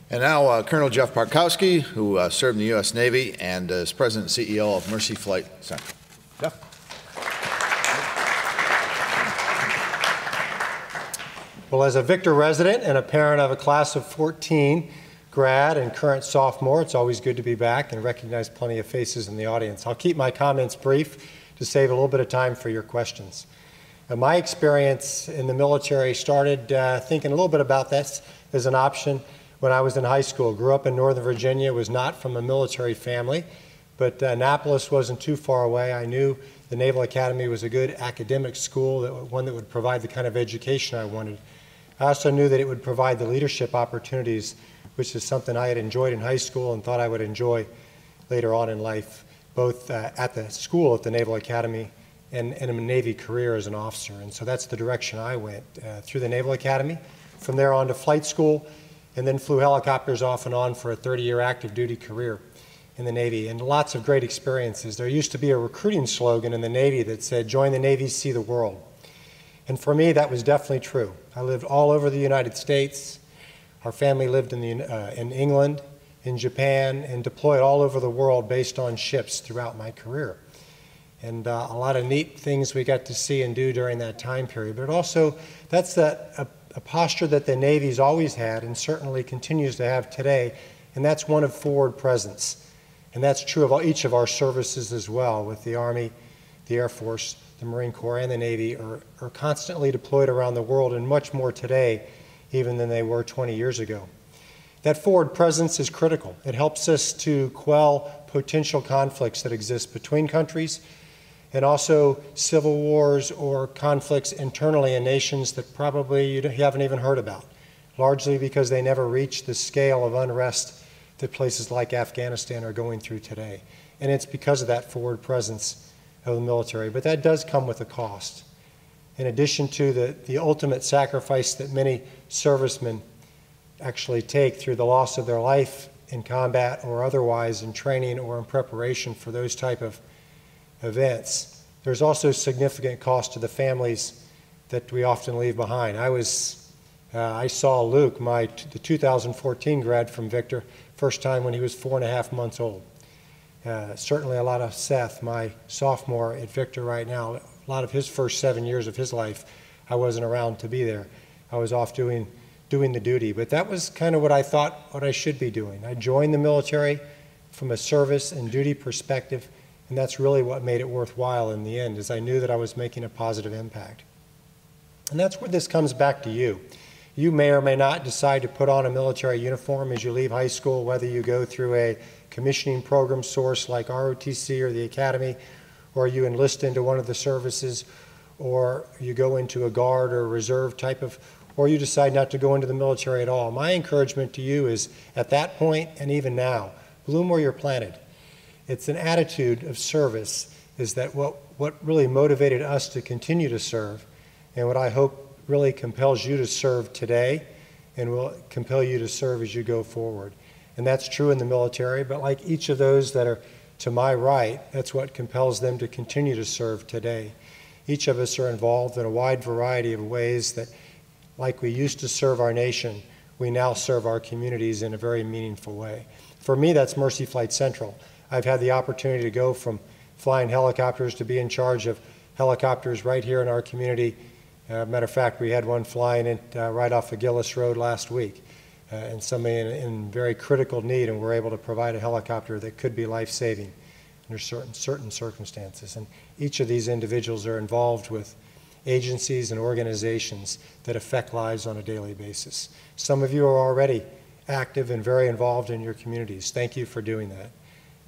And now Colonel Jeff Bartkoski, who served in the U.S. Navy and is President and CEO of Mercy Flight Central. Jeff? Well, as a Victor resident and a parent of a class of 14 grad and current sophomore, it's always good to be back and recognize plenty of faces in the audience. I'll keep my comments brief to save a little bit of time for your questions. My experience in the military started thinking a little bit about this as an option when I was in high school. Grew up in Northern Virginia, was not from a military family, but Annapolis wasn't too far away. I knew the Naval Academy was a good academic school, one that would provide the kind of education I wanted. I also knew that it would provide the leadership opportunities, which is something I had enjoyed in high school and thought I would enjoy later on in life, both at the school at the Naval Academy and in a Navy career as an officer. And so that's the direction I went, through the Naval Academy, from there on to flight school, and then flew helicopters off and on for a 30-year active duty career in the Navy, and lots of great experiences. There used to be a recruiting slogan in the Navy that said, "Join the Navy, see the world." And for me, that was definitely true. I lived all over the United States. Our family lived in England, in Japan, and deployed all over the world based on ships throughout my career. And a lot of neat things we got to see and do during that time period. But also, that's a posture that the Navy's always had and certainly continues to have today, and that's one of forward presence. And that's true of each of our services as well, with the Army, the Air Force, the Marine Corps, and the Navy are constantly deployed around the world, and much more today even than they were 20 years ago. That forward presence is critical. It helps us to quell potential conflicts that exist between countries, and also civil wars or conflicts internally in nations that probably you haven't even heard about, largely because they never reach the scale of unrest that places like Afghanistan are going through today. And it's because of that forward presence of the military. But that does come with a cost. In addition to the ultimate sacrifice that many servicemen actually take through the loss of their life in combat or otherwise in training or in preparation for those type of events, there's also significant cost to the families that we often leave behind. I saw Luke, the 2014 grad from Victor, first time when he was 4.5 months old. Certainly a lot of Seth, my sophomore at Victor right now, a lot of his first 7 years of his life, I wasn't around to be there. I was off doing the duty, but that was kind of what I thought what I should be doing. I joined the military from a service and duty perspective, and that's really what made it worthwhile in the end, is I knew that I was making a positive impact. And that's where this comes back to you. You may or may not decide to put on a military uniform as you leave high school, whether you go through a commissioning program source like ROTC or the Academy, or you enlist into one of the services, or you go into a Guard or Reserve type of, or you decide not to go into the military at all. My encouragement to you is, at that point and even now, bloom where you're planted. It's an attitude of service, is that what really motivated us to continue to serve, and what I hope really compels you to serve today and will compel you to serve as you go forward. And that's true in the military, but like each of those that are to my right, that's what compels them to continue to serve today. Each of us are involved in a wide variety of ways that, like we used to serve our nation, we now serve our communities in a very meaningful way. For me, that's Mercy Flight Central. I've had the opportunity to go from flying helicopters to be in charge of helicopters right here in our community. Matter of fact, we had one flying right off of Gillis Road last week, and somebody in very critical need, and we're able to provide a helicopter that could be life-saving under certain circumstances. And each of these individuals are involved with agencies and organizations that affect lives on a daily basis. Some of you are already active and very involved in your communities. Thank you for doing that.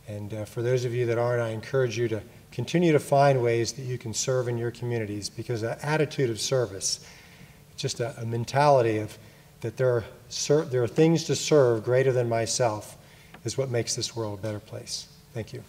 And for those of you that aren't, I encourage you to continue to find ways that you can serve in your communities, because an attitude of service, just a mentality of that there are things to serve greater than myself, is what makes this world a better place. Thank you.